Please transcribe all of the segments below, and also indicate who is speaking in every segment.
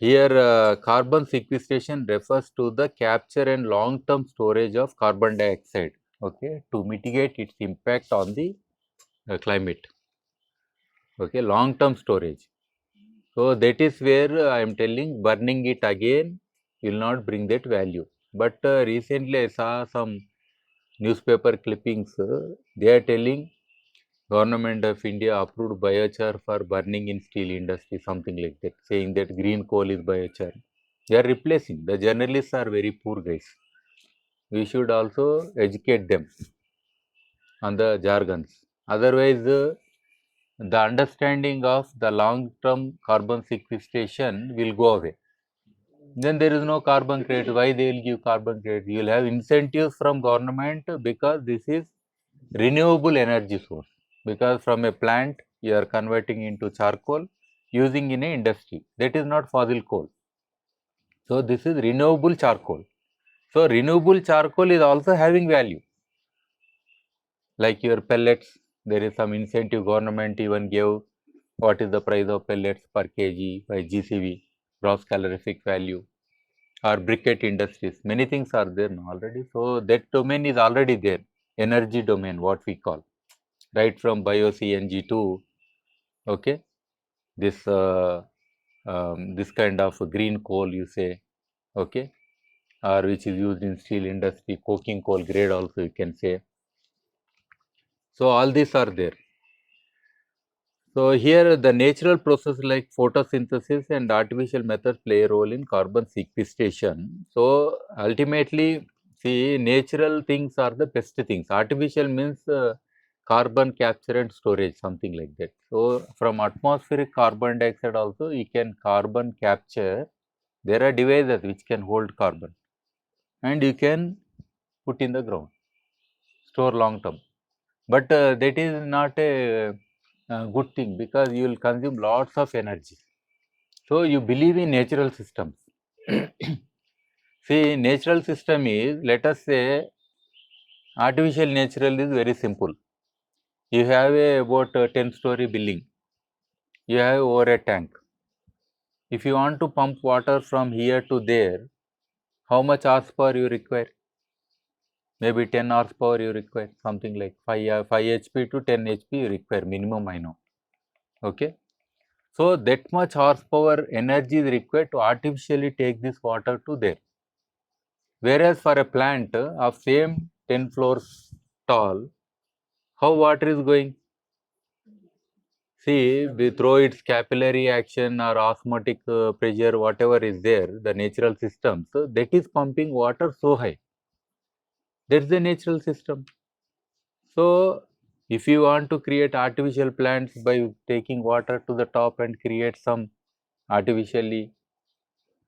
Speaker 1: Here carbon sequestration refers to the capture and long-term storage of carbon dioxide, okay, to mitigate its impact on the climate, okay, long-term storage. So that is where I am telling burning it again will not bring that value. But recently I saw some newspaper clippings, they are telling Government of India approved biochar for burning in steel industry, something like that, saying that green coal is biochar. They are replacing. The journalists are very poor guys. We should also educate them on the jargons. Otherwise, the understanding of the long-term carbon sequestration will go away. Then there is no carbon credit. Why they will give carbon credit? You will have incentives from government because this is renewable energy source. Because from a plant you are converting into charcoal using in a industry. That is not fossil coal. So this is renewable charcoal. So renewable charcoal is also having value. Like your pellets, there is some incentive government even gave what is the price of pellets per kg by GCV, gross calorific value, or briquette industries. Many things are there now already. So that domain is already there. Energy domain, what we call, right from bio-CNG to, okay, this this kind of green coal you say, okay, or which is used in steel industry, coking coal grade also you can say. So all these are there. So here the natural process like photosynthesis and artificial methods play a role in carbon sequestration. So ultimately, see, natural things are the best things. Artificial means carbon capture and storage, something like that. So from atmospheric carbon dioxide also you can carbon capture. There are devices which can hold carbon and you can put in the ground, store long term. But that is not a good thing because you will consume lots of energy. So you believe in natural systems. See, natural system is, let us say, artificial natural is very simple. You have about 10-story building. You have over a tank. If you want to pump water from here to there, how much horsepower you require? Maybe 10 horsepower you require, something like 5 HP to 10 HP you require minimum, I know. Okay. So that much horsepower energy is required to artificially take this water to there. Whereas for a plant of same 10 floors tall, how water is going? See, through its capillary action or osmotic pressure, whatever is there, the natural system, so that is pumping water so high. That's the natural system. So, if you want to create artificial plants by taking water to the top and create some artificially,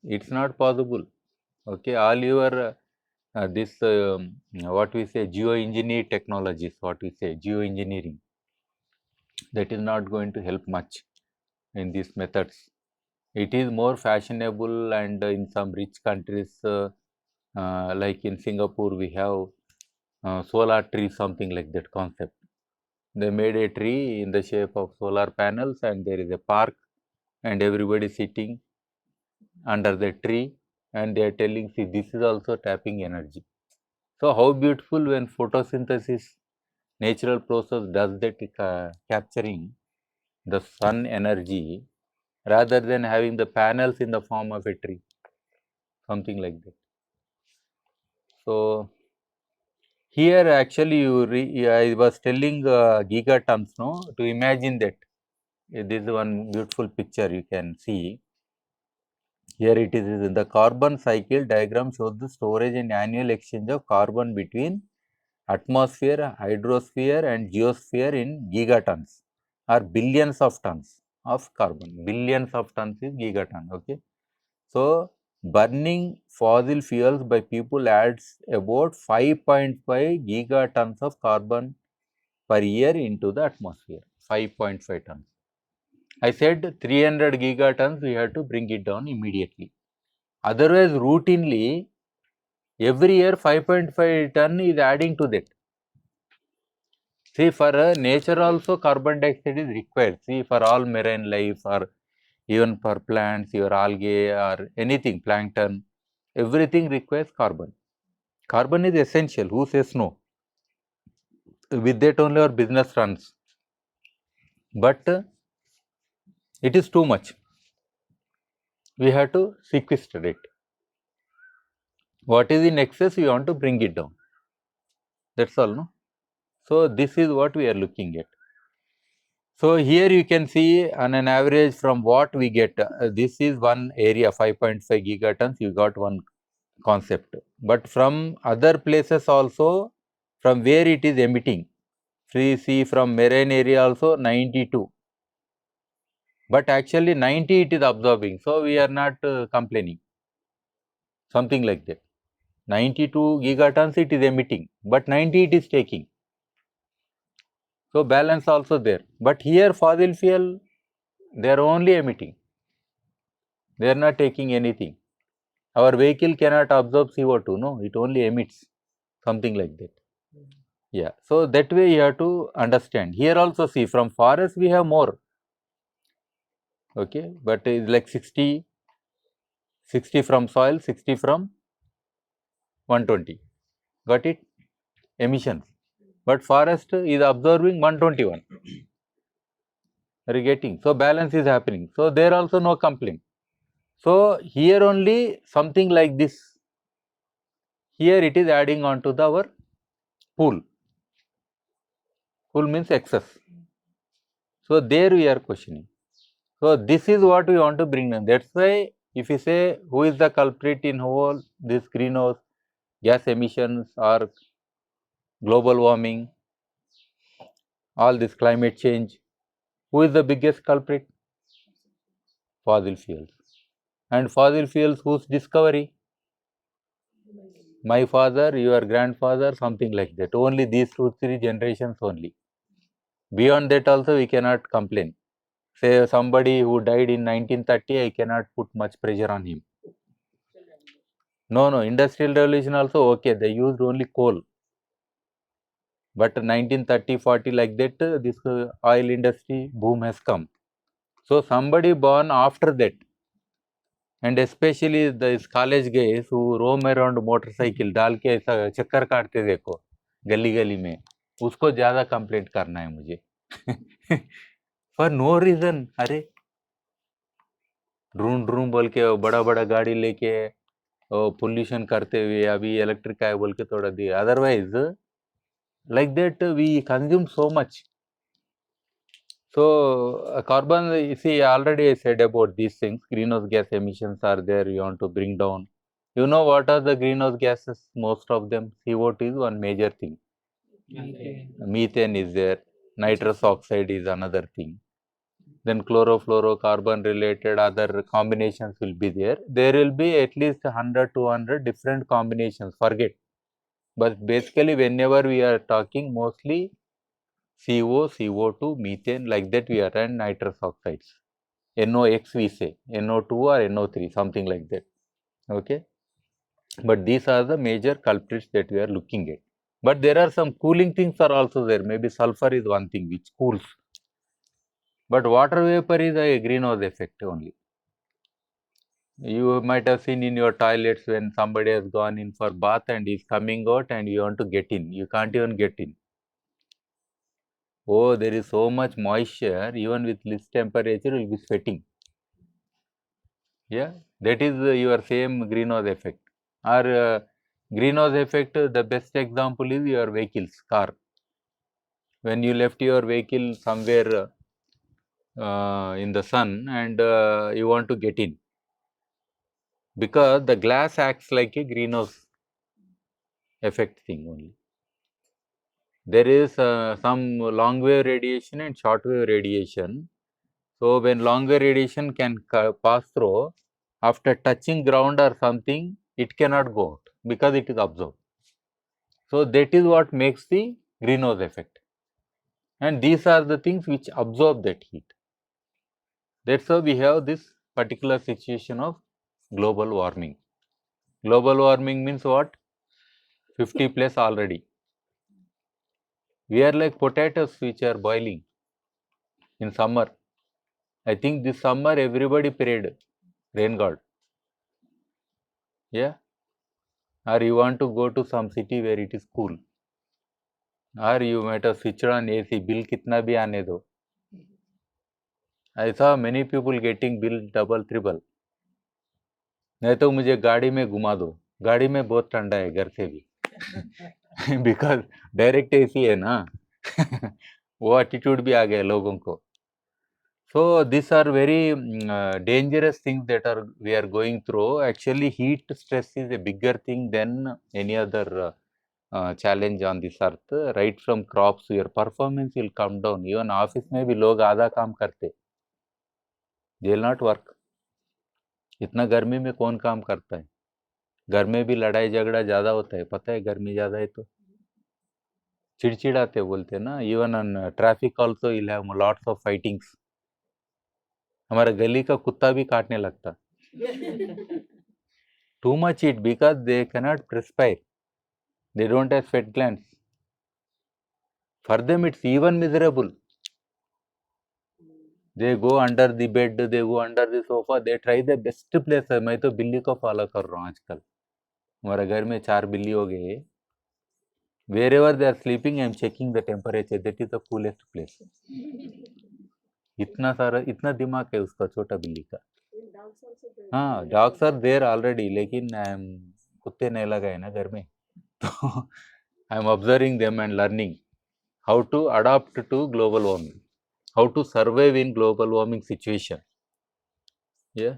Speaker 1: it's not possible. Okay, all your this what we say geoengineer technologies, what we say geoengineering, that is not going to help much in these methods. It is more fashionable and in some rich countries like in Singapore we have solar tree, something like that concept. They made a tree in the shape of solar panels and there is a park and everybody sitting under the tree and they are telling, see, this is also tapping energy. So how beautiful when photosynthesis natural process does that capturing the sun energy rather than having the panels in the form of a tree, something like that. So here actually I was telling gigatons, no, to imagine that. This is one beautiful picture you can see. Here it is, the carbon cycle diagram shows the storage and annual exchange of carbon between atmosphere, hydrosphere and geosphere in gigatons or billions of tons of carbon. Billions of tons is gigaton, okay. So, burning fossil fuels by people adds about 5.5 gigatons of carbon per year into the atmosphere, 5.5 tons. I said 300 gigatons, we have to bring it down immediately. Otherwise, routinely, every year 5.5 ton is adding to that. See, for nature also carbon dioxide is required. See, for all marine life or Even for plants, your algae or anything, plankton, everything requires carbon. Carbon is essential. Who says no? With that only our business runs. But it is too much. We have to sequester it. What is in excess, we want to bring it down. That's all, no? So this is what we are looking at. So here you can see on an average from what we get, this is one area 5.5 gigatons, you got one concept. But from other places also, from where it is emitting, see from marine area also 92. But actually 90 it is absorbing, so we are not complaining, something like that. 92 gigatons it is emitting, but 90 it is taking. So balance also there. But here fossil fuel, they are only emitting. They are not taking anything. Our vehicle cannot absorb CO2, no, it only emits, something like that. Yeah, so that way you have to understand. Here also see from forest we have more, okay, but it's like 60 from soil, 60 from 120. Got it? Emissions. But forest is absorbing 121. Are you getting? So balance is happening. So there also no complaint. So here only something like this. Here it is adding on to our pool. Pool means excess. So there we are questioning. So this is what we want to bring down. That's why if you say who is the culprit in whole this greenhouse gas emissions or global warming, all this climate change, who is the biggest culprit? Fossil fuels. And fossil fuels whose discovery? My father, your grandfather, something like that. Only these 2-3 generations only. Beyond that also we cannot complain. Say somebody who died in 1930, I cannot put much pressure on him. No, industrial revolution also okay, they used only coal. But 1930, 40 like that, this oil industry boom has come. So somebody born after that, and especially these college guys who roam around motorcycle डाल के ऐसा चक्कर काटते देखो गली गली में, उसको ज्यादा कंप्लेंट करना है मुझे फॉर नो रीजन. अरे ड्रूम ड्रूम बोल के बड़ा बड़ा गाड़ी लेके पोल्यूशन करते हुए अभी इलेक्ट्रिक है बोल के थोड़ा दिया. Otherwise like that we consume so much. So carbon, you see, already I said about these things. Greenhouse gas emissions are there, you want to bring down. You know what are the greenhouse gases? Most of them, CO2 is one major thing. Methane is there, nitrous oxide is another thing. Then chlorofluorocarbon related other combinations will be there. There will be at least 100 to 200 different combinations, forget. But basically whenever we are talking mostly CO, CO2, methane, like that we are, and nitrous oxides. NOx we say, NO2 or NO3, something like that. Okay. But these are the major culprits that we are looking at. But there are some cooling things are also there. Maybe sulfur is one thing which cools. But water vapor is a greenhouse effect only. You might have seen in your toilets when somebody has gone in for bath and is coming out and you want to get in. You can't even get in. Oh, there is so much moisture, even with less temperature, you will be sweating. Yeah, that is your same greenhouse effect. Or greenhouse effect, the best example is your vehicles, car. When you left your vehicle somewhere in the sun and you want to get in, because the glass acts like a greenhouse effect thing only. There is some long wave radiation and short wave radiation. So when long wave radiation can pass through, after touching ground or something, it cannot go out because it is absorbed. So that is what makes the greenhouse effect. And these are the things which absorb that heat. That's how we have this particular situation of global warming. Global warming means what? 50 plus already. We are like potatoes which are boiling in summer. I think this summer everybody prayed rain god. Yeah. Or you want to go to some city where it is cool. Or you might have switched on AC, bill कितना भी आने दो. I saw many people getting bill double, triple. नहीं तो मुझे गाड़ी में घुमा दो. गाड़ी में बहुत ठंडा है घर से भी. Because डायरेक्ट एसी है ना. वो एटीट्यूड भी आ गया लोगों को. So these are very dangerous things that we are going through. Actually, heat stress is a bigger thing than any other challenge on this earth. Right from crops, your performance will come down. Even office में भी लोग आधा काम करते. They will not work. इतना गर्मी में कौन काम करता है? घर में भी लड़ाई झगड़ा ज़्यादा होता है. पता है गर्मी ज़्यादा है तो चिड़चिड़ाते बोलते ना. Even on traffic also you'll have lots of fightings. हमारा गली का कुत्ता भी काटने लगता. Too much heat because they cannot perspire. They don't have sweat glands. For them, it's even miserable. They go under the bed, they go under the sofa, they try the best place. मैं तो बिल्ली को follow कर रहा हूँ आजकल. हमारे घर में 4 बिल्ली हो गए. Wherever they are sleeping, I am checking the temperature. That is the coolest place. इतना सारा इतना दिमाग है उसका छोटा बिल्ली का. हाँ, dogs are there already, लेकिन कुत्ते नहीं लगाए ना घर में. तो I am observing them and learning how to adapt to global warming, how to survive in global warming situation. Yeah,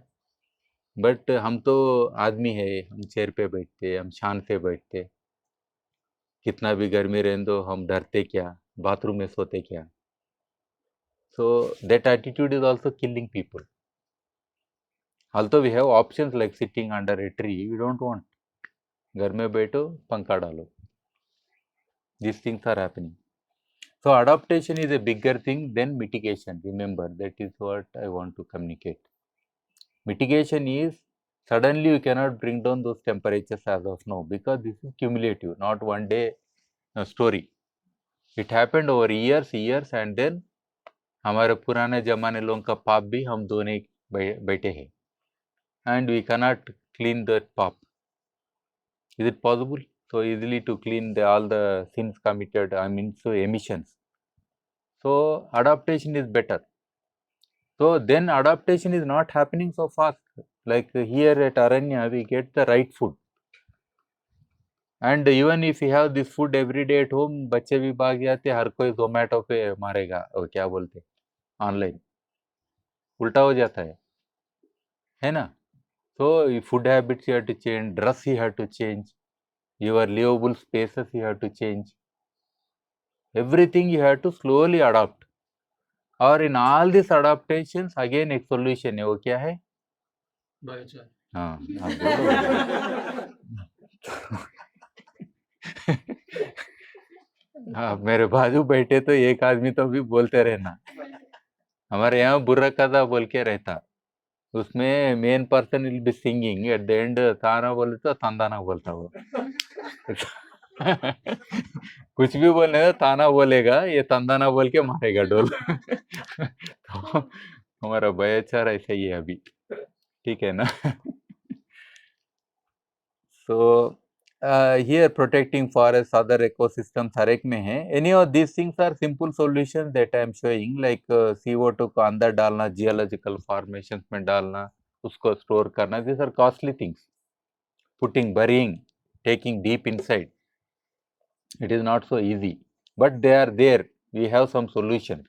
Speaker 1: but हम तो आदमी है, हम चेयर पे बैठते, हम शान से बैठते. कितना भी गर्मी रहने दो, हम डरते क्या, बाथरूम में सोते क्या. So that attitude is also killing people. Although we have options like sitting under a tree, we don't want. घर में बैठो, पंखा डालो. These things are happening. So adaptation is a bigger thing than mitigation. Remember, that is what I want to communicate. Mitigation is suddenly you cannot bring down those temperatures as of now because this is cumulative, not one day story. It happened over years and then हमारे पुराने जमाने लोगों का पाप भी हम धोने बैठे हैं. And we cannot clean that pop. Is it possible so easily to clean all the sins committed? I mean, so emissions. So adaptation is better. So then adaptation is not happening so fast. Like here at Aranya, we get the right food. And even if you have this food every day at home, बच्चे भी भाग जाते, हर कोई जोमेटो पे मारेगा और क्या बोलते ऑनलाइन. उल्टा हो जाता है ना. So food habits you have to change, dress you have to change, your livable spaces you have to change. Everything you have to slowly adapt. और in all these adaptations again एक solution है. वो क्या है? Biochar. हाँ, आप बोलो. हाँ, मेरे बाजू बैठे तो एक आदमी तो भी बोलते रहना. हमारे यहाँ बुर्रा कदा बोल के रहता. उसमें main person will be singing. At the end ताना बोले तो तंदाना बोलता वो. कुछ भी बोलने का ताना बोलेगा, ये तंदाना बोल के मारेगा डोल. तो हमारा बायोचार ऐसा ही है अभी. ठीक है ना. So here protecting forests, other ecosystems हर एक में है. Any of these things are simple solutions that I am showing, like CO2 को अंदर डालना, geological formations में डालना, उसको store करना. These are costly things. Putting, burying, taking deep inside. It is not so easy, but they are there. We have some solution.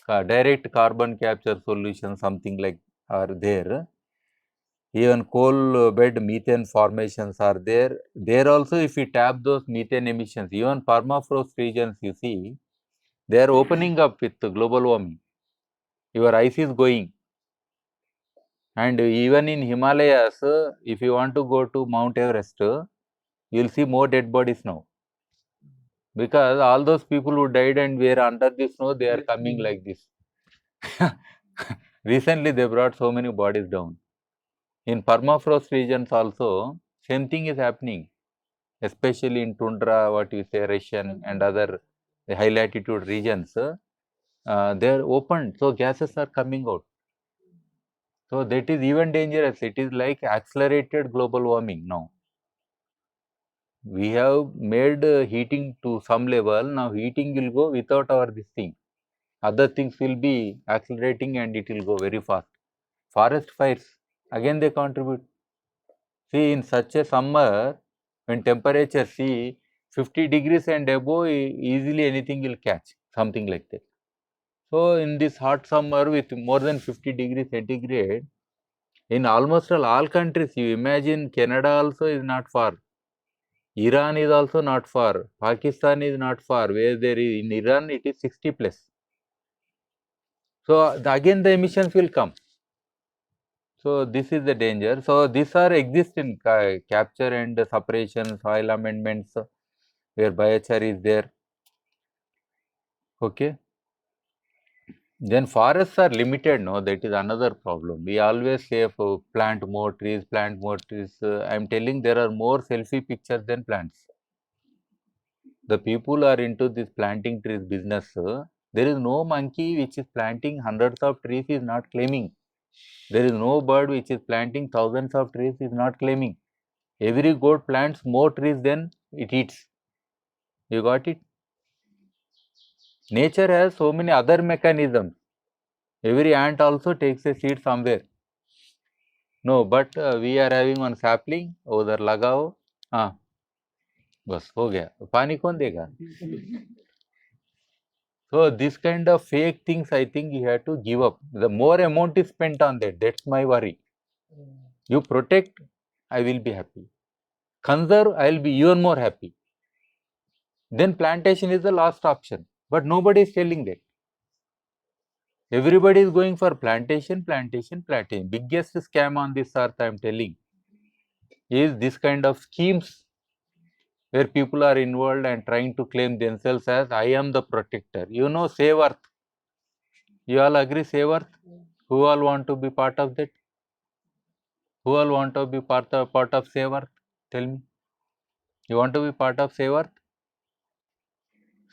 Speaker 1: Direct carbon capture solution, something like are there. Even coal bed methane formations are there. There also, if you tap those methane emissions, even permafrost regions, you see, they are opening up with global warming. Your ice is going. And even in Himalayas, if you want to go to Mount Everest, you will see more dead bodies now. Because all those people who died and were under the snow, they are coming like this. Recently, they brought so many bodies down. In permafrost regions also, same thing is happening, especially in tundra, what you say, Russian and other high latitude regions. They are opened, so gases are coming out. So that is even dangerous. It is like accelerated global warming now. We have made heating to some level. Now heating will go without our this thing. Other things will be accelerating and it will go very fast. Forest fires, again they contribute. See, in such a summer, when temperature, see, 50 degrees and above, easily anything will catch, something like that. So, in this hot summer with more than 50 degrees centigrade, in almost all countries, you imagine Canada also is not far. Iran is also not far. Pakistan is not far. Where there is in Iran, it is 60 plus. So, again the emissions will come. So, this is the danger. So, these are exist in capture and separation, soil amendments, where biochar is there. Okay. Then forests are limited, no, that is another problem. We always say plant more trees, plant more trees. I am telling there are more selfie pictures than plants. The people are into this planting trees business. There is no monkey which is planting hundreds of trees is not claiming. There is no bird which is planting thousands of trees is not claiming. Every goat plants more trees than it eats. You got it? Nature has so many other mechanisms. Every ant also takes a seed somewhere. No, but we are having one sapling, उधर लगाओ, हाँ, बस हो गया, पानी कौन देगा? So this kind of fake things, I think you have to give up. The more amount is spent on that, that's my worry. You protect, I will be happy. Conserve, I will be even more happy. Then plantation is the last option, but nobody is telling that. Everybody is going for plantation, plantation, plantation. Biggest scam on this earth, I am telling, is this kind of schemes where people are involved and trying to claim themselves as I am the protector. You know, Save Earth. You all agree, Save Earth? Who all want to be part of that? Who all want to be part of Save Earth? Tell me. You want to be part of Save Earth?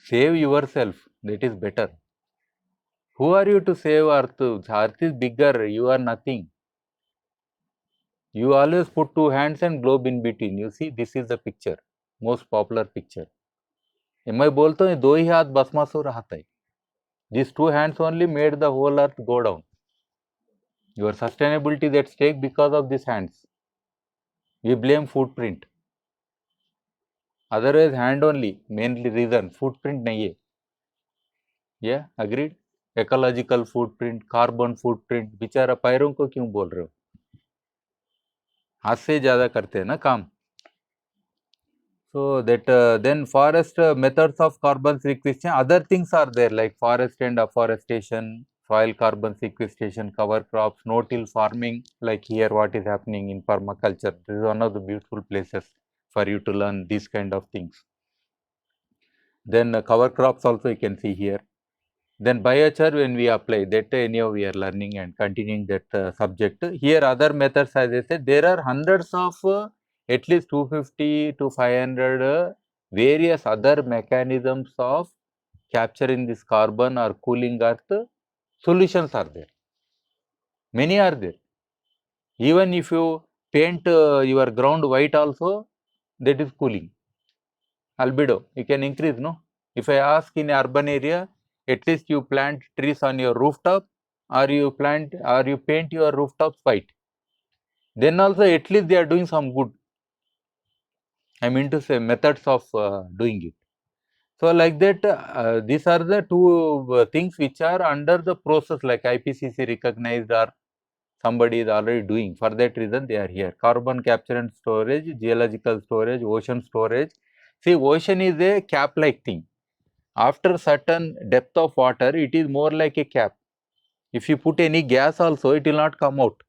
Speaker 1: Save yourself. That is better. Who are you to save Earth? Earth is bigger. You are nothing. You always put two hands and globe in between. You see, this is the picture. Most popular picture. मैं बोलता हूँ दो ही हाथ भस्मासुर हाथ है. These two hands only made the whole earth go down. Your sustainability is at stake because of these hands. We blame footprint. Otherwise, hand only, mainly reason. Footprint nahi hai. Yeah, agreed? Ecological footprint, carbon footprint. बेचारा पैरों को क्यों बोल रहे हो? हाथ से ज़्यादा करते हैं ना काम. So that then forest methods of carbon sequestration, other things are there like forest and afforestation, soil carbon sequestration, cover crops, no-till farming, like here what is happening in permaculture. This is one of the beautiful places for you to learn these kind of things. Then cover crops also you can see here. Then biochar when we apply that anyhow we are learning and continuing that subject. Here other methods as I said, there are hundreds of at least 250 to 500 various other mechanisms of capturing this carbon or cooling earth. Solutions are there. Many are there. Even if you paint your ground white also, that is cooling. Albedo, you can increase, no? If I ask in urban area, at least you plant trees on your rooftop or you paint your rooftops white. Then also at least they are doing some good. I mean to say methods of doing it. So like that, these are the two things which are under the process like IPCC recognized or somebody is already doing. For that reason they are here. Carbon capture and storage, geological storage, ocean storage. See, ocean is a cap-like thing. After certain depth of water, it is more like a cap. If you put any gas also, it will not come out.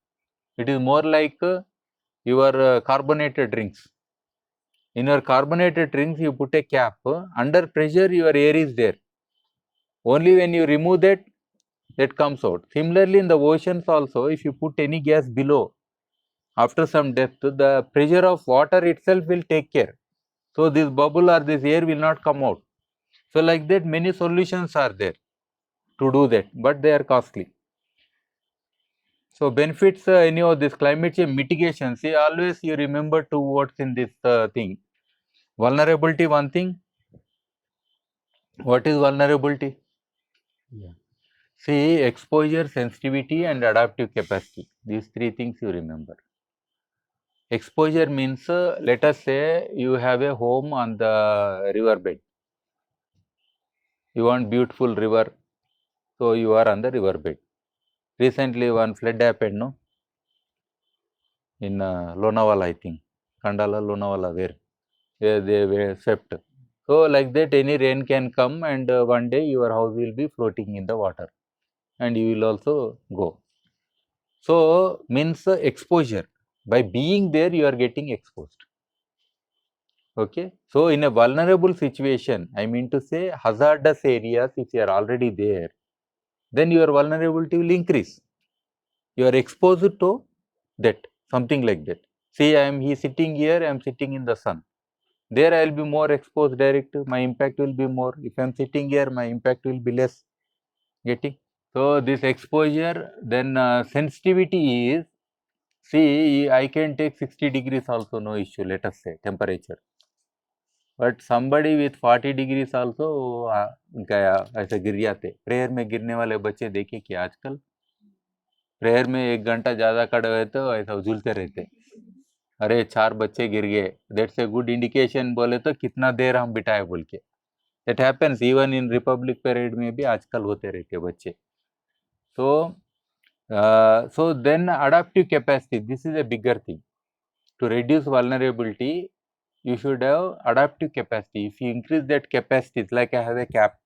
Speaker 1: It is more like your carbonated drinks. In your carbonated drinks, you put a cap. Under pressure, your air is there. Only when you remove that, that comes out. Similarly, in the oceans also, if you put any gas below, after some depth, the pressure of water itself will take care. So, this bubble or this air will not come out. So, like that, many solutions are there to do that, but they are costly. So benefits, anyhow, this climate change mitigation. See, always you remember two words in this thing. Vulnerability, one thing. What is vulnerability? Yeah. See, exposure, sensitivity, and adaptive capacity. These three things you remember. Exposure means, let us say you have a home on the river bed. You want beautiful river, so you are on the river bed. Recently, one flood happened, no? In Lonavala, I think. Kandala, Lonavala, where they were swept. So, like that, any rain can come, and one day your house will be floating in the water, and you will also go. So, means exposure. By being there, you are getting exposed. Okay. So, in a vulnerable situation, I mean to say hazardous areas, if you are already there, then your vulnerability will increase. You are exposed to that, something like that. See, I am sitting here, I am sitting in the sun. There I will be more exposed direct, my impact will be more. If I am sitting here, my impact will be less. Getting? So, this exposure, then sensitivity is, see, I can take 60 degrees also, no issue, let us say, temperature. But somebody with 40 degrees also गया ऐसे गिर जाते. Prayer में गिरने वाले बच्चे देखे कि आजकल प्रेयर में 1 घंटा ज़्यादा खड़े हुए तो ऐसा झूलते रहते. अरे 4 बच्चे गिर गए. दैट्स ए गुड इंडिकेशन बोले तो कितना देर हम बिठाए बोल के. It happens even in Republic Parade में भी आजकल होते रहते बच्चे. So then adaptive capacity, this is a bigger thing. To reduce vulnerability, you should have adaptive capacity. If you increase that capacity, it's like I have a cap,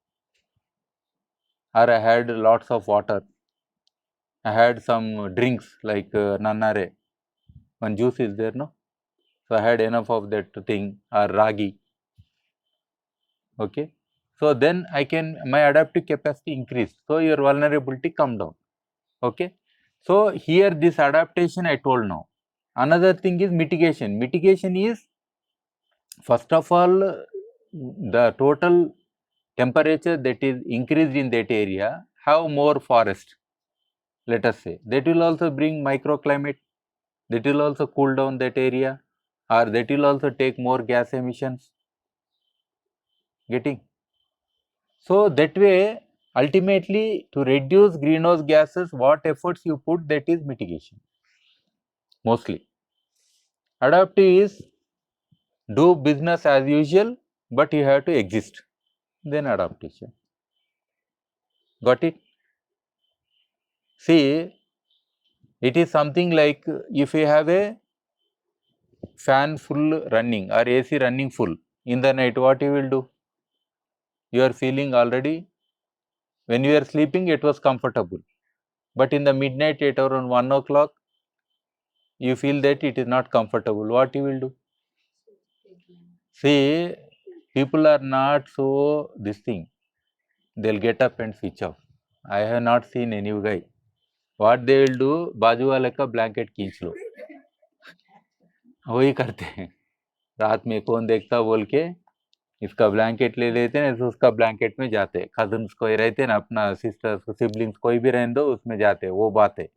Speaker 1: or I had lots of water, I had some drinks like Nannare, one juice is there, no? So I had enough of that thing, or ragi. Okay. So then I can, my adaptive capacity increase. So your vulnerability come down. Okay. So here this adaptation I told now. Another thing is mitigation. Mitigation is, first of all, the total temperature that is increased in that area have more forest, let us say. That will also bring microclimate, that will also cool down that area, or that will also take more gas emissions. Getting? So that way, ultimately, to reduce greenhouse gases, what efforts you put, that is mitigation, mostly. Adaptive is do business as usual, but you have to exist, then adaptation. Got it? See, it is something like if you have a fan full running or AC running full in the night, what you will do? You are feeling already, when you are sleeping it was comfortable, but in the midnight at around 1 o'clock, you feel that it is not comfortable. What you will do? See, people are not so this thing, they will get up and switch off. I have not seen any guy. What they will do, बाजू वाले का blanket खींच लो, वही करते हैं. रात में कौन देखता बोल के इसका ब्लैंकेट ले लेते हैं, तो उसका ब्लैंकेट में जाते हैं. कजन्स कोई रहते हैं ना, अपना सिस्टर्स सिबलिंग्स कोई भी रहने दो, उसमें जाते हैं. वो बात है.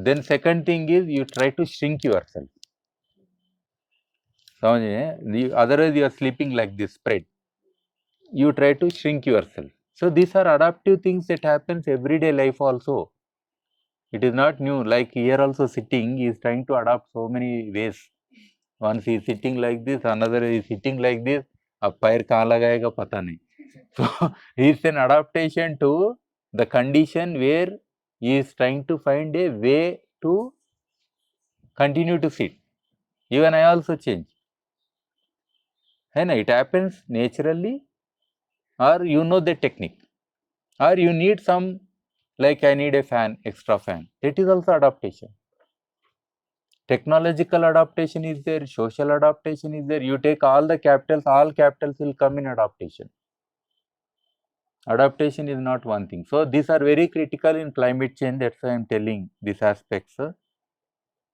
Speaker 1: Then second thing is you try to shrink yourself. समझे? Otherwise you are sleeping like this spread. You try to shrink yourself. So these are adaptive things that happens everyday life also. It is not new. Like here also sitting, he is trying to adapt so many ways. Once he is sitting like this, another is sitting like this. अब पैर कहाँ लगाएगा पता नहीं. So he is an adaptation to the condition where he is trying to find a way to continue to sit. Even I also change. And it happens naturally, or you know the technique, or you need some, like I need a fan, extra fan. That is also adaptation. Technological adaptation is there, social adaptation is there. You take all the capitals, all capitals will come in adaptation. Adaptation is not one thing. So these are very critical in climate change. That's why I am telling these aspects.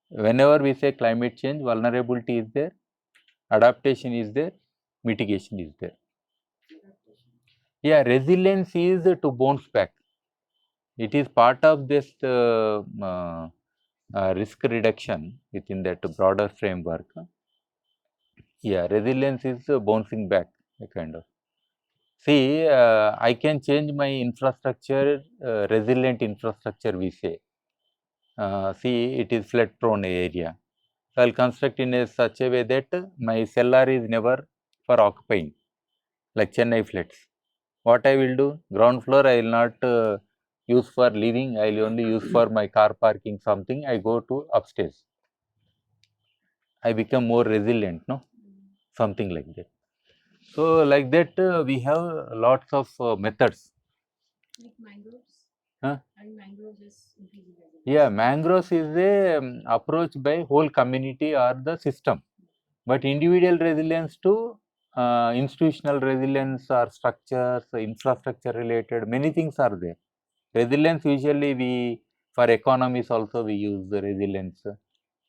Speaker 1: Whenever we say climate change, vulnerability is there, adaptation is there, mitigation is there. Yeah, resilience is to bounce back. It is part of this risk reduction within that broader framework. Yeah, resilience is bouncing back, a kind of. See, I can change my infrastructure, resilient infrastructure, we say. See, it is flood prone area. So, I will construct in a such a way that my cellar is never for occupying, like Chennai floods. What I will do? Ground floor I will not use for living, I will only use for my car parking something. I go to upstairs. I become more resilient, no? Something like that. So, like that, we have lots of methods.
Speaker 2: Like mangroves?
Speaker 1: Huh?
Speaker 2: And mangroves is increasing resilience.
Speaker 1: Yeah, mangroves is a approach by whole community or the system. But individual resilience to institutional resilience or structures, infrastructure related, many things are there. Resilience usually we, for economies also we use the resilience.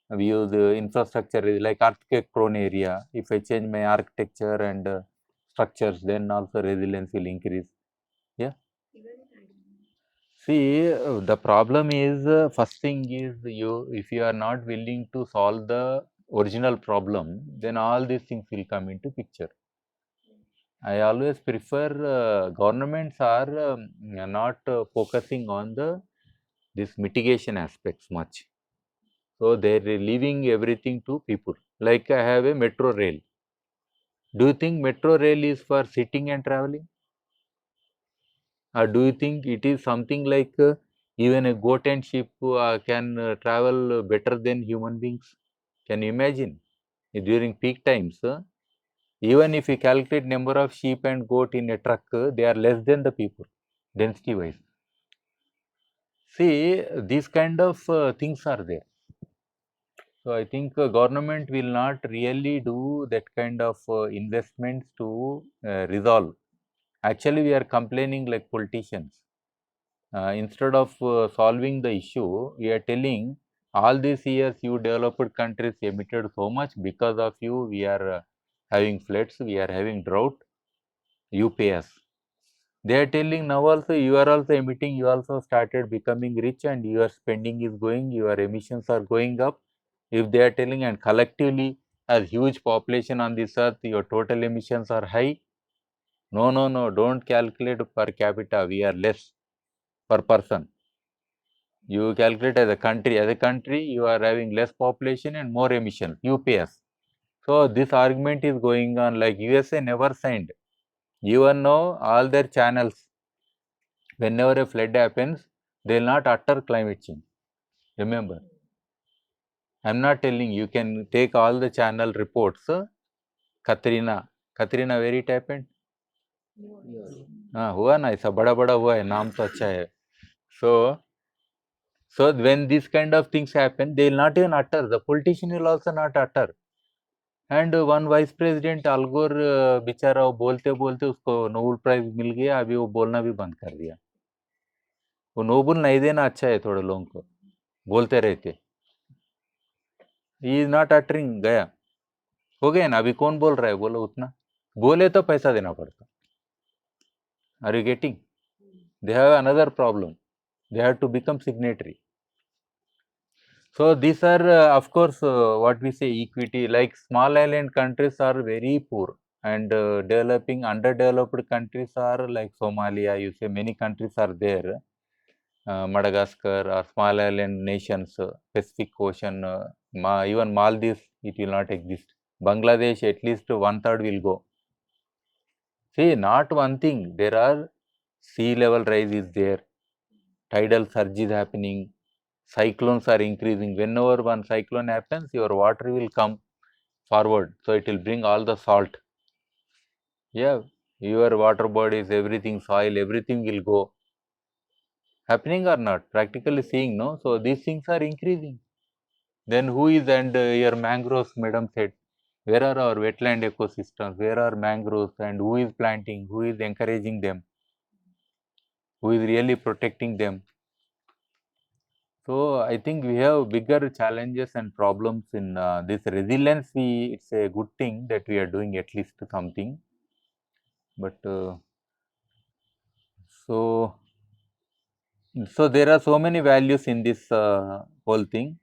Speaker 1: We use infrastructure like earthquake prone area. If I change my architecture and structures, then also resilience will increase. Yeah. See, the problem is first thing is if you are not willing to solve the original problem, then all these things will come into picture. I always prefer governments are not focusing on the this mitigation aspects much. So they are leaving everything to people. Like I have a metro rail. Do you think metro rail is for sitting and traveling? Or do you think it is something like even a goat and sheep can travel better than human beings? Can you imagine? During peak times, even if you calculate number of sheep and goat in a truck, they are less than the people, density wise. See, these kind of things are there. So, I think government will not really do that kind of investments to resolve. Actually, we are complaining like politicians. Instead of solving the issue, we are telling all these years you developed countries emitted so much, because of you we are having floods, we are having drought, you pay us. They are telling now also you are also emitting, you also started becoming rich and your spending is going, your emissions are going up. If they are telling and collectively as huge population on this earth, your total emissions are high. No, no, no, don't calculate per capita, we are less per person. You calculate as a country, you are having less population and more emission, you pay us. So, this argument is going on like USA never signed. Even now, all their channels, whenever a flood happens, they will not utter climate change. Remember, I am not telling you can take all the channel reports. Katrina, Katrina where it happened? हाँ हुआ ना ऐसा बड़ा बड़ा हुआ है नाम तो अच्छा है. So when these kind of things happen, they will not even utter. The politician will also not utter. And one vice president Al Gore बेचारा वो बोलते बोलते उसको नोबेल प्राइज मिल गया, अभी वो बोलना भी बंद कर दिया. वो नोबेल नहीं देना अच्छा है थोड़े लोगों को, बोलते रहते. ही इज नॉट अटरिंग, गया हो गया ना. अभी कौन बोल रहा है? बोलो उतना बोले तो पैसा देना पड़ता. Are you getting? They have another problem, they have to become signatory. So these are of course what we say equity, like small island countries are very poor and developing underdeveloped countries are like Somalia, you say many countries are there, Madagascar or small island nations, Pacific Ocean, even Maldives, it will not exist. Bangladesh at least one third will go. See, not one thing, there are sea level rise is there, tidal surge is happening, cyclones are increasing. Whenever one cyclone happens, your water will come forward, so it will bring all the salt. Yeah, your water bodies, everything, soil, everything will go. Happening or not? Practically seeing, no? So these things are increasing. Then who is, and your mangroves, madam said, where are our wetland ecosystems? Where are mangroves, and who is planting? Who is encouraging them? Who is really protecting them? So I think we have bigger challenges and problems in this resilience. It's a good thing that we are doing at least something, but so So there are so many values in this whole thing.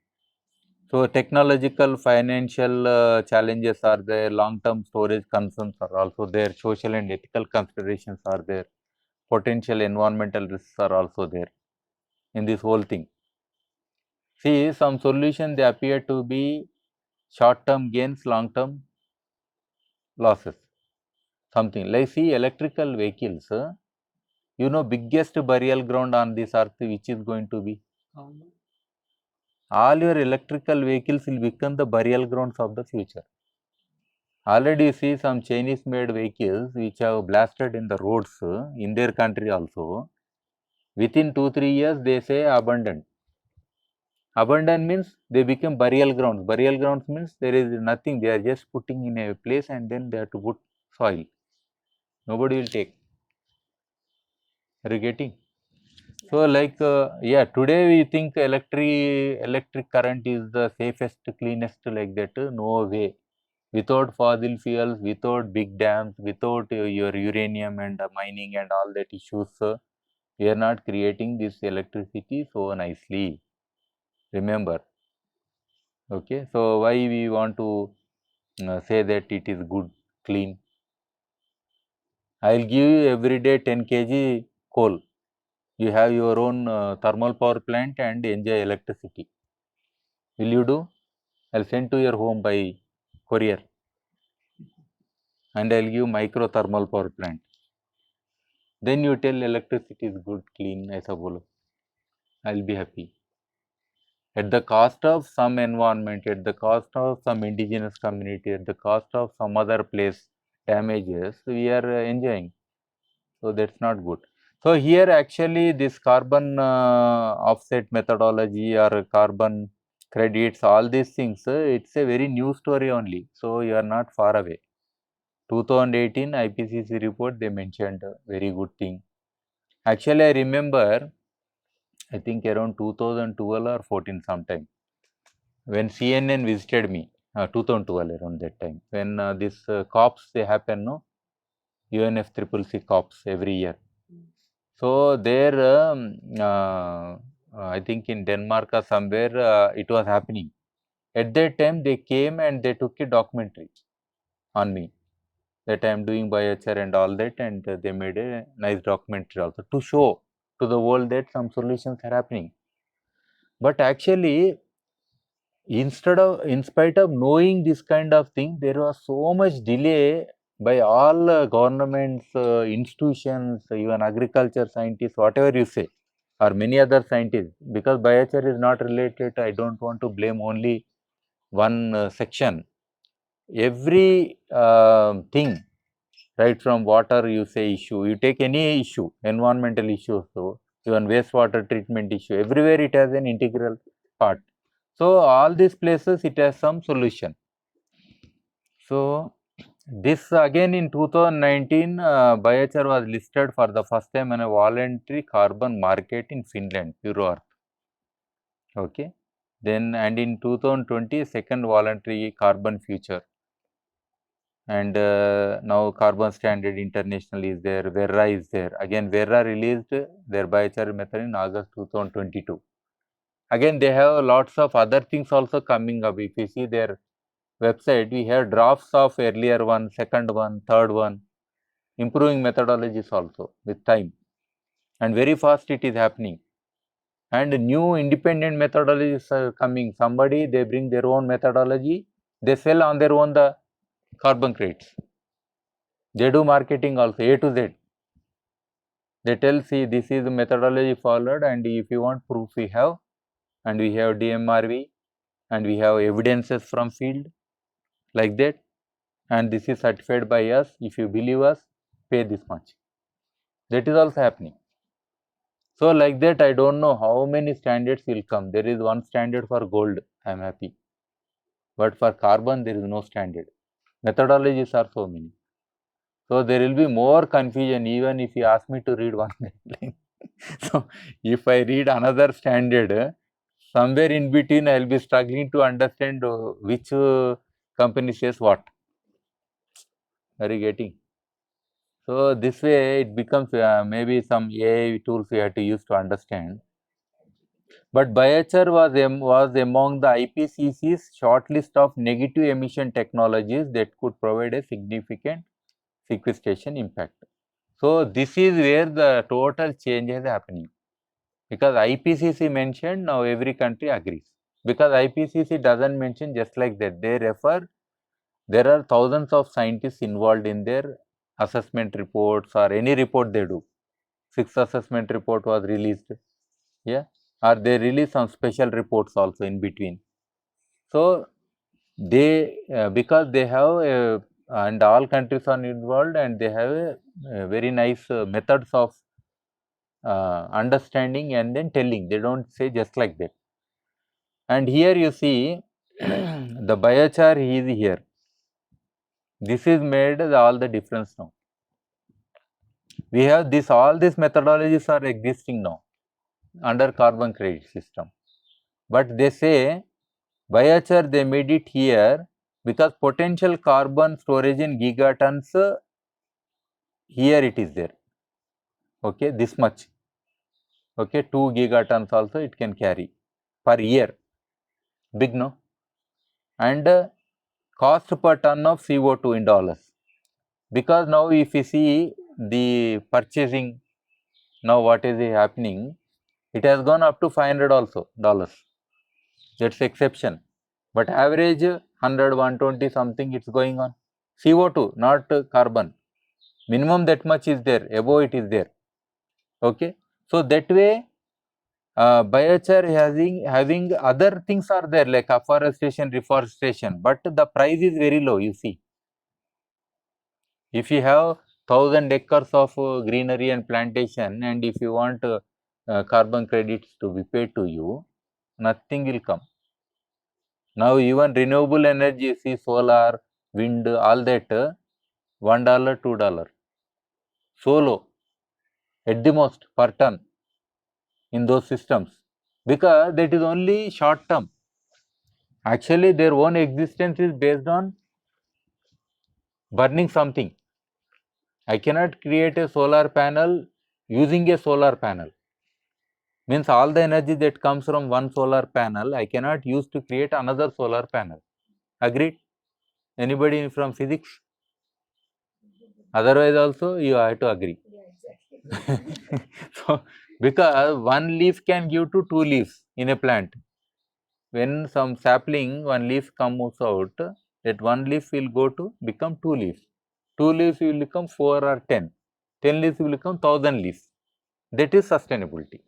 Speaker 1: So technological, financial challenges are there, long-term storage concerns are also there, social and ethical considerations are there, potential environmental risks are also there in this whole thing. See, some solutions they appear to be short-term gains, long-term losses. Something like see electrical vehicles, you know, biggest burial ground on this earth which is going to be. All your electrical vehicles will become the burial grounds of the future. Already you see some Chinese made vehicles which have blasted in the roads in their country also. Within 2-3 years they say abandoned. Abandoned means they become burial grounds. Burial grounds means there is nothing. They are just putting in a place and then they have to put soil. Nobody will take. Are you getting? So like yeah, today we think electric current is the safest, cleanest like that. No way. Without fossil fuels, without big dams, without your uranium and mining and all that issues, we are not creating this electricity so nicely. Remember, okay? So why we want to say that it is good, clean? I will give you every day 10 kg coal. You have your own thermal power plant and enjoy electricity. Will you do? I'll send to your home by courier and I'll give micro thermal power plant. Then you tell electricity is good, clean, aisa bolo. I'll be happy. At the cost of some environment, at the cost of some indigenous community, at the cost of some other place damages, we are enjoying. So that's not good. So here actually this carbon offset methodology or carbon credits, all these things, it's a very new story only. So you are not far away. 2018 IPCC report they mentioned a very good thing. Actually, I remember, I think around 2012 or 14 sometime when CNN visited me, 2012 around that time when this COPs they happen, no, UNFCCC COPs every year. So there, I think in Denmark or somewhere it was happening. At that time they came and they took a documentary on me that I am doing biochar and all that, and they made a nice documentary also to show to the world that some solutions are happening. But actually, in spite of knowing this kind of thing, there was so much delay by all governments, institutions, even agriculture scientists, whatever you say, or many other scientists, because biochar is not related. I don't want to blame only one section. Every thing, right from water, you say issue, you take any issue, environmental issue, so even wastewater treatment issue, everywhere it has an integral part. So all these places it has some solution. So this again in 2019, biochar was listed for the first time in a voluntary carbon market in Finland, Pure Earth. Okay. Then and in 2020, second voluntary carbon future. And now carbon standard international is there, Verra is there. Again Verra released their biochar method in August 2022. Again they have lots of other things also coming up. If you see their website, we have drafts of earlier one, second one, third one, improving methodologies also with time, and very fast it is happening. And new independent methodologies are coming. Somebody they bring their own methodology, they sell on their own the carbon credits. They do marketing also A to Z. They tell, see, this is the methodology followed, and if you want proof, we have, and we have DMRV, and we have evidences from field, like that, and this is certified by us. If you believe us, pay this much. That is also happening. So like that, I don't know how many standards will come. There is one standard for gold, I am happy, but for carbon, there is no standard. Methodologies are so many. So there will be more confusion even if you ask me to read one guideline. So if I read another standard, somewhere in between I will be struggling to understand which company says what. Are you getting? So this way it becomes maybe some AI tools we have to use to understand. But biochar was among the IPCC's short list of negative emission technologies that could provide a significant sequestration impact. So, this is where the total change is happening, because IPCC mentioned, now every country agrees, because IPCC does not mention just like that, they refer, there are thousands of scientists involved in their assessment reports or any report they do. Sixth assessment report was released, yeah, or they release some special reports also in between. So, they because they have and all countries are involved, and they have a very nice methods of understanding and then telling, they do not say just like that. And here you see the biochar is here, this is made all the difference now. We have this, all these methodologies are existing now under carbon credit system, but they say biochar they made it here because potential carbon storage in gigatons, here it is there, okay, this much, okay, 2 gigatons also it can carry per year, big no, and cost per ton of CO2 in dollars, because now if you see the purchasing, now what is happening, it has gone up to 500 also dollars, that's exception, but average 100, 120 something it's going on, CO2 not carbon, minimum that much is there, above it is there, okay. So, that way biochar having other things are there like afforestation, reforestation, but the price is very low, you see. If you have 1,000 acres of greenery and plantation, and if you want carbon credits to be paid to you, nothing will come. Now even renewable energy, see solar, wind, all that, $1, $2, so low at the most per ton in those systems, because that is only short term. Actually, their own existence is based on burning something. I cannot create a solar panel using a solar panel. Means all the energy that comes from one solar panel, I cannot use to create another solar panel. Agreed? Anybody from physics? Otherwise also you have to agree.
Speaker 2: Yeah, exactly.
Speaker 1: So, because one leaf can give to two leaves in a plant. When some sapling, one leaf comes out, that one leaf will go to become two leaves. Two leaves will become 4 or 10. 10 leaves will become 1,000 leaves. That is sustainability.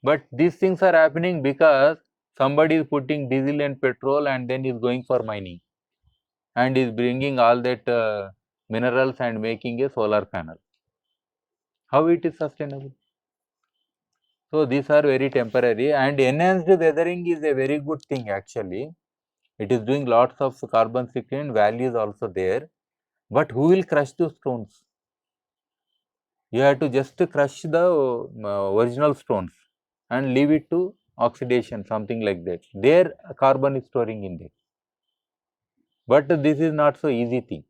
Speaker 1: But these things are happening because somebody is putting diesel and petrol and then is going for mining and is bringing all that minerals and making a solar panel. How it is sustainable? So, these are very temporary, and enhanced weathering is a very good thing actually. It is doing lots of carbon sequestration, value is also there, but who will crush those stones? You have to just crush the original stones and leave it to oxidation, something like that. There carbon is storing in there, but this is not so easy thing,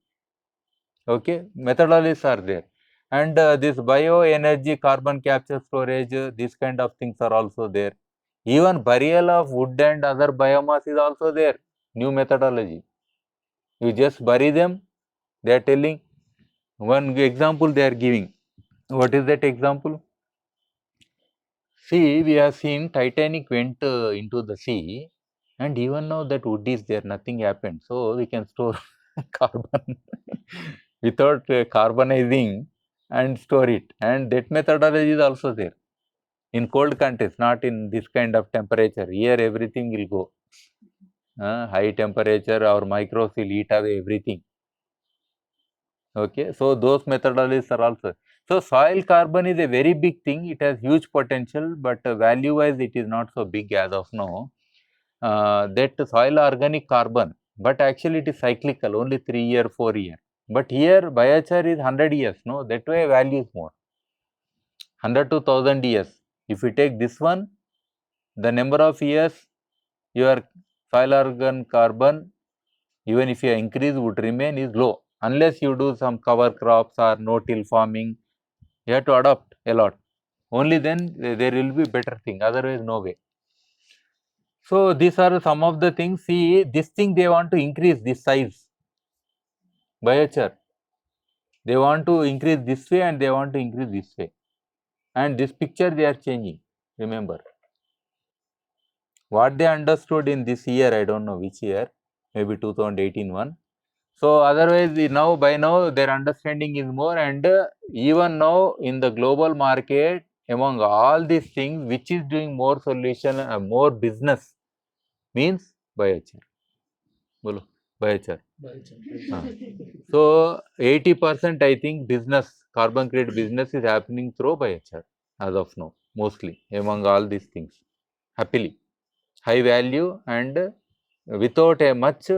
Speaker 1: okay. Methodologies are there, and this bioenergy, carbon capture storage, these kind of things are also there. Even burial of wood and other biomass is also there, new methodology. You just bury them, they are telling, one example they are giving. What is that example? See, we have seen Titanic went into the sea, and even now that wood is there, nothing happened. So we can store carbon without carbonizing and store it. And that methodology is also there in cold countries, not in this kind of temperature. Here everything will go. High temperature, our microbes will eat away everything. Okay, so those methodologies are also. So soil carbon is a very big thing. It has huge potential, but value wise it is not so big as of now. That soil organic carbon, but actually it is cyclical, only 3 year, 4 year. But here biochar is 100 years, no, that way value is more, 100 to 1000 years. If you take this one, the number of years your soil organ carbon, even if you increase, would remain is low, unless you do some cover crops or no-till farming. You have to adopt a lot. Only then there will be better thing. Otherwise, no way. So these are some of the things. See, this thing they want to increase this size. Biochar. They want to increase this way and they want to increase this way. And this picture they are changing. Remember. What they understood in this year, I don't know which year, maybe 2018 one. So otherwise, now by now their understanding is more, and even now in the global market, among all these things, which is doing more solution, more business, means biochar. Bolo, biochar. So 80% I think business, carbon credit business is happening through biochar as of now, mostly among all these things. Happily, high value and without a much.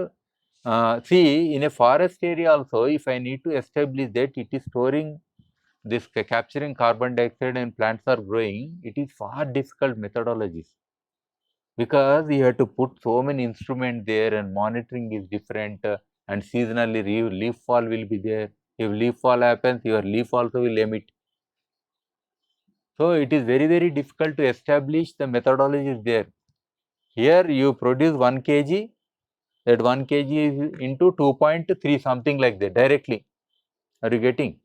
Speaker 1: See, in a forest area also, if I need to establish that it is storing this capturing carbon dioxide and plants are growing, it is far difficult methodologies, because you have to put so many instruments there and monitoring is different, and seasonally leaf fall will be there. If leaf fall happens, your leaf also will emit. So it is very, very difficult to establish the methodology is there. Here you produce 1 kg, that 1 kg is into 2.3 something like that directly. Are you getting?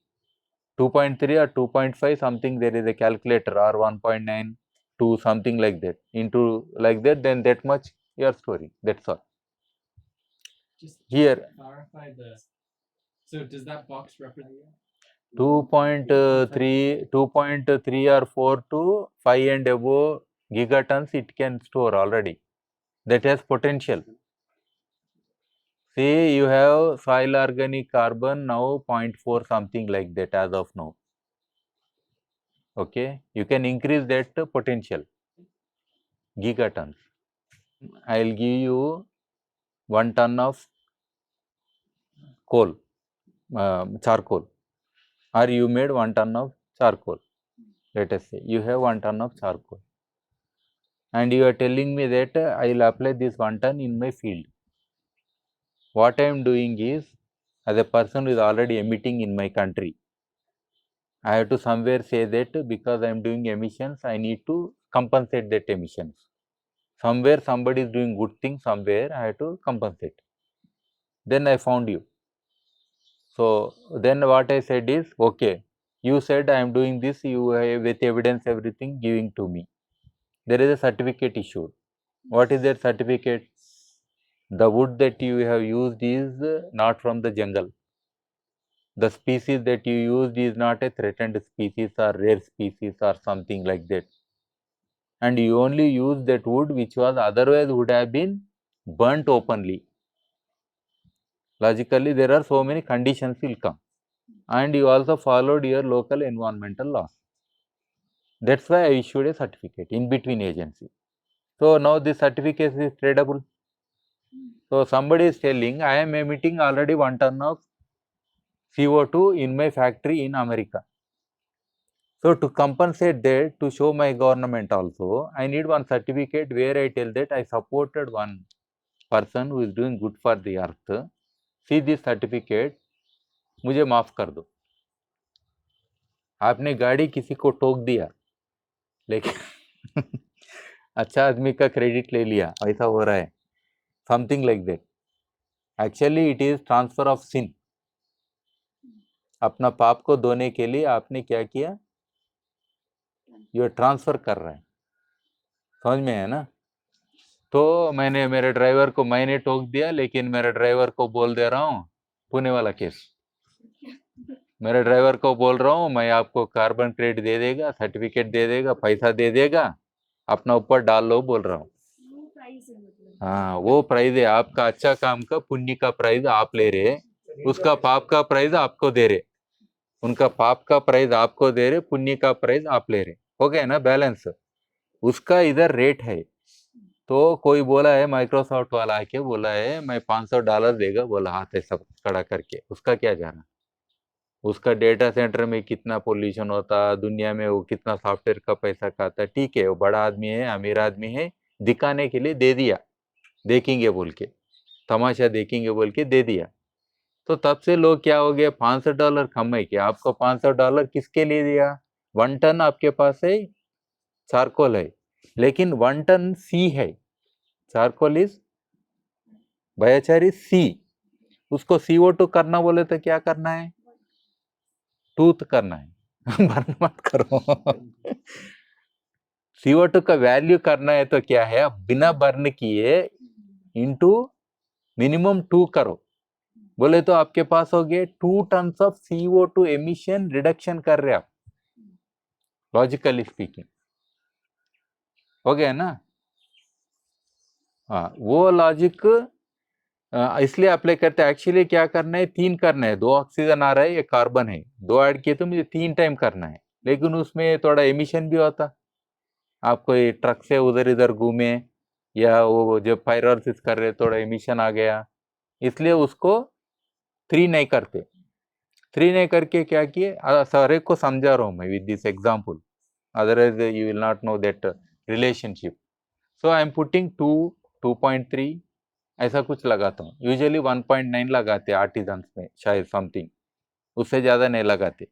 Speaker 1: 2.3 or 2.5 something, there is a calculator, or 1.9 to something like that, into like that, then that much you are storing. That's all.
Speaker 3: Just
Speaker 1: Here
Speaker 3: clarify the. So does that box represent?
Speaker 1: 2.3 or 4 to 5 and above gigatons it can store already. That has potential. See, you have soil organic carbon now 0.4 something like that as of now. Okay, you can increase that potential gigatons. I will give you 1 ton of coal, charcoal, or you made 1 ton of charcoal. Let us say you have 1 ton of charcoal, and you are telling me that I will apply this 1 ton in my field. What I am doing is, as a person who is already emitting in my country, I have to somewhere say that because I am doing emissions, I need to compensate that emissions. Somewhere somebody is doing good thing, somewhere I have to compensate. Then I found you. So then what I said is, okay, you said I am doing this, you have with evidence everything giving to me. There is a certificate issued. What is that certificate? The wood that you have used is not from the jungle. The species that you used is not a threatened species or rare species or something like that. And you only use that wood which was otherwise would have been burnt openly. Logically, there are so many conditions will come. And you also followed your local environmental laws. That's why I issued a certificate in between agency. So now this certificate is tradable. So somebody is telling I am emitting already 1 ton of CO2 in my factory in America. So to compensate that, to show my government also, I need one certificate where I tell that I supported one person who is doing good for the earth. See this certificate, मुझे माफ कर दो. आपने गाड़ी किसी को ठोक दिया, लेकिन अच्छा आदमी का क्रेडिट ले लिया, ऐसा हो रहा है. Something like that. Actually, it is transfer of sin. अपना पाप को धोने के लिए आपने क्या किया? ये ट्रांसफर कर रहा है. समझ में है ना? तो मैंने मेरे ड्राइवर को मैंने टोक दिया, लेकिन मेरे ड्राइवर को बोल दे रहा हूँ, पुणे वाला केस. मेरे ड्राइवर को बोल रहा हूँ, मैं आपको कार्बन क्रेडिट दे देगा, सर्टिफिकेट दे देगा, पैसा दे देगा, अपना ऊपर डाल लो बोल रहा हूँ. हाँ, वो प्राइज है आपका अच्छा काम का, पुण्य का प्राइज आप ले रहे, उसका पाप का प्राइज आपको दे रहे. उनका पाप का प्राइज आपको दे रहे, पुण्य का प्राइज आप ले रहे. हो गया ना बैलेंस? उसका इधर रेट है. तो कोई बोला है, माइक्रोसॉफ्ट वाला आके बोला है मैं $500 देगा, बोला हाथ ऐसा खड़ा करके. उसका क्या जाना? उसका डेटा सेंटर में कितना पोल्यूशन होता, दुनिया में वो कितना सॉफ्टवेयर का पैसा खाता. ठीक है, वो बड़ा आदमी है, अमीर आदमी है, दिखाने के लिए दे दिया, देखेंगे बोल के, तमाशा देखेंगे बोल के दे दिया. तो तब से लोग क्या हो गया, $500 कमाए क्या? आपको $500 किसके लिए दिया? 1 टन आपके पास है, चारकोल है, लेकिन 1 टन सी है, charcoal is biochar is C. उसको CO2 करना बोले तो क्या करना है? टूथ करना है बर्न मत करो CO2 का वैल्यू करना है तो क्या है, बिना बर्न किए इंटू मिनिमम 2 करो बोले तो आपके पास हो गए 2 tons of CO2 emission reduction कर रहे आप, लॉजिकली स्पीकिंग हो गया ना। हाँ, वो लॉजिक इसलिए अप्लाई करते हैं। एक्चुअली क्या करना है, 3 करना है, 2 ऑक्सीजन आ रहा है, 1 कार्बन है, 2 ऐड किए तो मुझे 3 टाइम करना है, लेकिन उसमें थोड़ा एमिशन भी होता। आप कोई ट्रक से उधर इधर घूमे या वो जब पायरोलिसिस कर रहे थोड़ा एमिशन आ गया, इसलिए उसको 3 नहीं करते। 3 नहीं करके क्या किए, हर एक को समझा रहा हूँ मैं with this example, otherwise you will not know that relationship. So I am putting 2, 2.3 ऐसा कुछ लगाता हूँ। यूजुअली 1.9 लगाते आर्टिजन्स में, शायद समथिंग, उससे ज्यादा नहीं लगाते।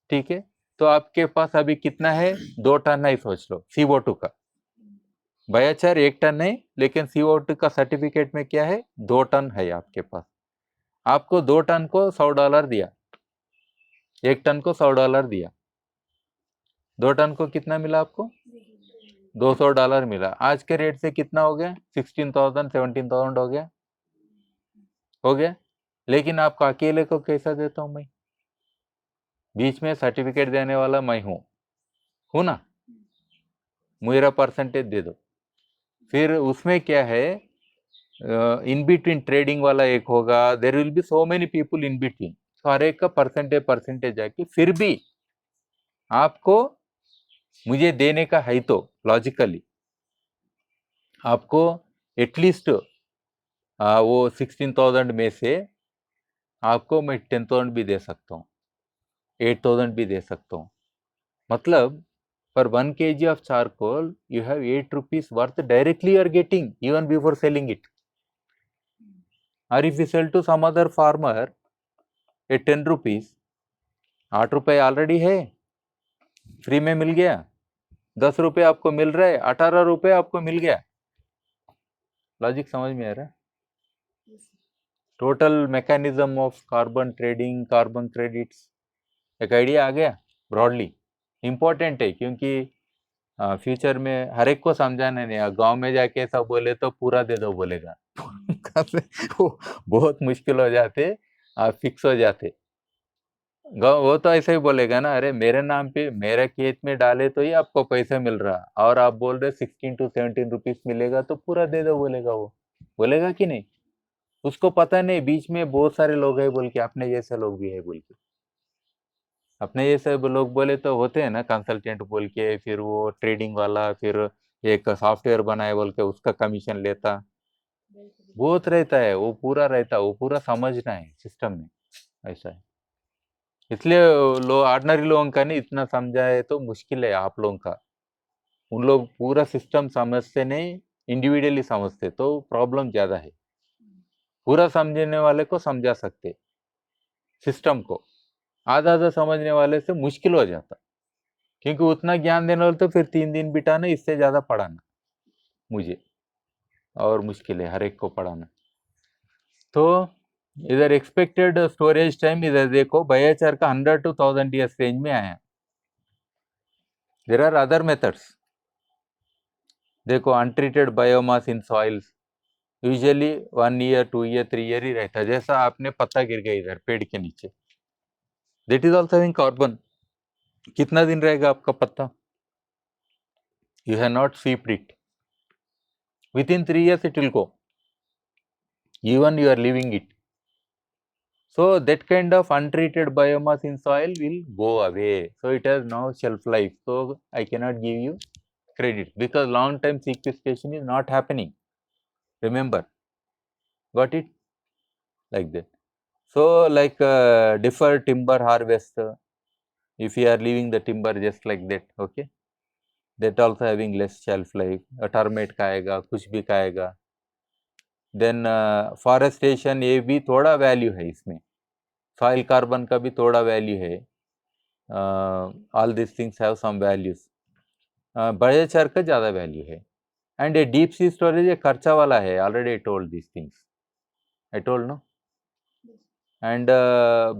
Speaker 1: ठीक है, तो आपके पास अभी कितना है, 2 टन है सोच लो CO2 का। बायोचार 1 टन है, लेकिन CO2 का सर्टिफिकेट में क्या है, 2 टन है आपके पास। आपको 2 टन को $100 दिया, 1 टन को $100 दिया, 2 टन को कितना मिला आपको, $200 मिला। आज के रेट से कितना हो गया, 16,000 17,000 हो गया। लेकिन आपको अकेले को कैसा देता हूं मैं, बीच में सर्टिफिकेट देने वाला मैं हूं ना, मेरा परसेंटेज दे दो। फिर उसमें क्या है, इन बिटवीन ट्रेडिंग वाला एक होगा, there will be so many people in between, तो हर एक का परसेंटेज जाके फिर भी आपको मुझे देने का है, तो लॉजिकली आपको एटलीस्ट वो 16,000 में से आपको मैं 10,000 भी दे सकता हूँ, 8,000 भी दे सकता हूँ। मतलब for 1 kg of charcoal you have 8 rupees worth directly you are getting even before selling it. Or if you sell to some other farmer at 10 rupees, 8 रुपए ऑलरेडी है, फ्री में मिल गया, 10 रुपए आपको मिल रहा है, 18 रुपए आपको मिल गया। लॉजिक समझ में आ रहा है? Total mechanism of carbon trading, carbon credits, एक आइडिया आ गया ब्रॉडली। इंपॉर्टेंट है क्योंकि फ्यूचर में हर एक को समझाना नहीं, गांव में जाके ऐसा बोले तो पूरा दे दो बोलेगा वो बहुत मुश्किल हो जाते, फिक्स हो जाते। वो तो ऐसे ही बोलेगा ना, अरे मेरे नाम पे मेरे खेत में डाले तो ही आपको पैसा मिल रहा, और आप बोल रहे 16 to 17 रुपीज मिलेगा तो पूरा दे दो बोलेगा। वो बोलेगा कि नहीं? उसको पता नहीं बीच में बहुत सारे लोग हैं बोल के, अपने जैसे लोग भी है बोल के। अपने जैसे लोग बोले तो होते हैं ना कंसल्टेंट बोल के, फिर वो ट्रेडिंग वाला, फिर एक सॉफ्टवेयर बनाए बोल के उसका कमीशन लेता, बहुत रहता है, वो पूरा रहता है, वो पूरा समझना है सिस्टम में, ऐसा है। इसलिए लोग ऑर्डिनरी लोगों का नहीं इतना समझाए तो मुश्किल है आप लोगों का। उन लोग पूरा सिस्टम समझते नहीं, इंडिविजुअली समझते तो प्रॉब्लम ज्यादा है। पूरा समझने वाले को समझा सकते सिस्टम को, आधा आधा समझने वाले से मुश्किल हो जाता, क्योंकि उतना ज्ञान देने वाले तो फिर 3 दिन बिताना, इससे ज्यादा पढ़ाना मुझे और मुश्किल है हर एक को पढ़ाना। तो इधर एक्सपेक्टेड स्टोरेज टाइम, इधर देखो बायोचार का 100 to 1000 years रेंज में आया। देयर आर अदर मेथड्स, देखो untreated biomass in soils, usually 1 year 2 year 3 year ही रहता है। जैसा आपने पत्ता गिर गया इधर पेड़ के नीचे, that is also in carbon, कितना दिन रहेगा आपका पत्ता? You have not swept it, with in 3 years it will go, even you are leaving it. So that kind of untreated biomass in soil will go away, so it has no shelf life, so I cannot give you credit because long time sequestration is not happening, remember, got it, like that. So like deferred timber harvest, if you are leaving the timber just like that, okay, that also having less shelf life, termite खाएगा, कुछ भी खाएगा। Then forestation, ये भी थोड़ा value है इसमें, soil carbon का भी थोड़ा वैल्यू है, all this things have some values, biochar का ज़्यादा वैल्यू है। And a deep sea storage a खर्चा वाला है. Already I told these things. I told no. And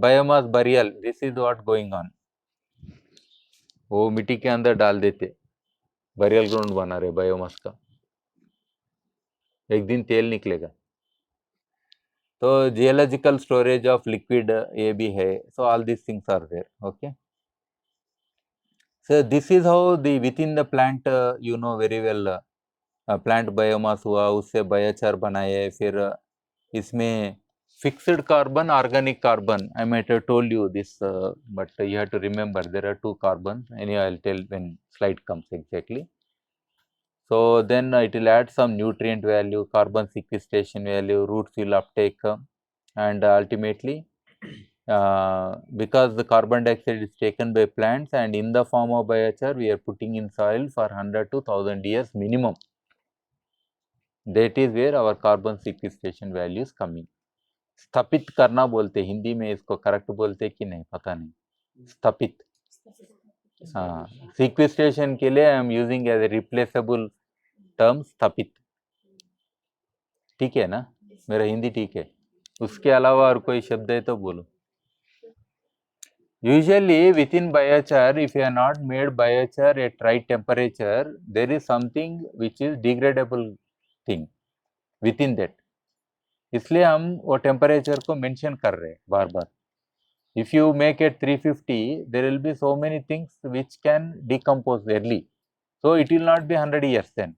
Speaker 1: biomass burial. This is what going on. वो मिट्टी के अंदर डाल देते, बरियल ग्राउंड बना रहे बायोमास का, एक दिन तेल निकलेगा. तो जियोलॉजिकल स्टोरेज ऑफ लिक्विड ये भी है. So all this things are there. Okay. So this is how the within the plant you know very well plant biomass हुआ, उससे बायोचार बनाए, फिर इसमें fixed carbon, organic carbon. I might have told you this, but you have to remember there are two carbons. Anyway, I'll tell when slide comes exactly. So then it will add some nutrient value, carbon sequestration value, roots will uptake, and ultimately because the carbon dioxide is taken by plants and in the form of biochar we are putting in soil for 100 to 1000 years minimum. That is where our carbon sequestration value is coming. स्थापित करना बोलते, हिंदी में इसको correct बोलते कि नहीं पता नहीं. स्थापित. हाँ, sequestration के लिए I am using as a replaceable term स्थापित. ठीक है ना, मेरा हिंदी ठीक है. उसके अलावा और कोई शब्द है तो बोलो. Usually within biochar, if you are not made biochar at right temperature, there is something which is degradable thing within that. इसलिए हम वो टेम्परेचर को मेंशन कर रहे हैं बार बार. If you make it 350, there will be so many things which can decompose early. So it will not be 100 years then.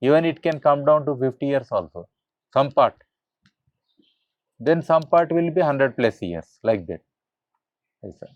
Speaker 1: Even it can come down to 50 years also. Some part. Then some part will be 100 plus years like that. Yes, sir.